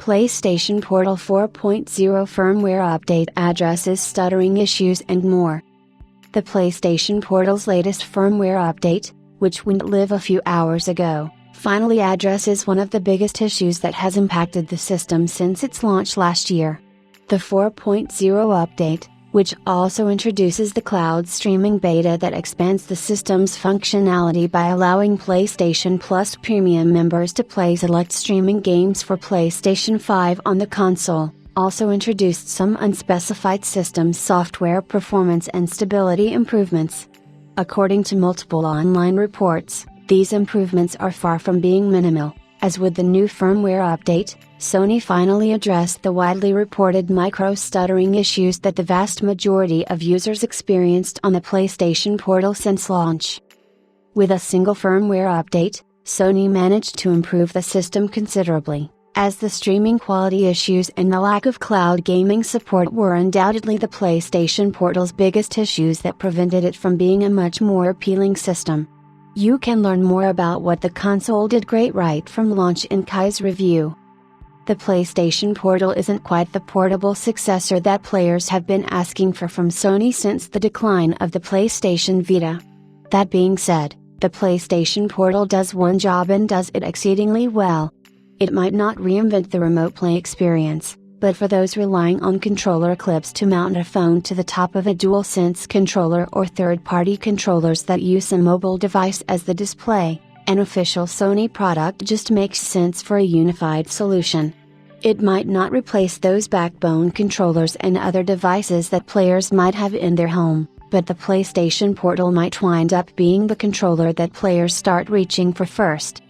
PlayStation Portal 4.0 firmware update addresses stuttering issues and more. The PlayStation Portal's latest firmware update, which went live a few hours ago, finally addresses one of the biggest issues that has impacted the system since its launch last year. The 4.0 update, which also introduces the cloud streaming beta that expands the system's functionality by allowing PlayStation Plus Premium members to play select streaming games for PlayStation 5 on the console, also introduced some unspecified system software performance and stability improvements. According to multiple online reports, these improvements are far from being minimal. As with the new firmware update, Sony finally addressed the widely reported micro-stuttering issues that the vast majority of users experienced on the PlayStation Portal since launch. With a single firmware update, Sony managed to improve the system considerably, as the streaming quality issues and the lack of cloud gaming support were undoubtedly the PlayStation Portal's biggest issues that prevented it from being a much more appealing system. You can learn more about what the console did great right from launch in Kai's review. The PlayStation Portal isn't quite the portable successor that players have been asking for from Sony since the decline of the PlayStation Vita. That being said, the PlayStation Portal does one job and does it exceedingly well. It might not reinvent the remote play experience, but for those relying on controller clips to mount a phone to the top of a DualSense controller or third-party controllers that use a mobile device as the display, an official Sony product just makes sense for a unified solution. It might not replace those backbone controllers and other devices that players might have in their home, but the PlayStation Portal might wind up being the controller that players start reaching for first.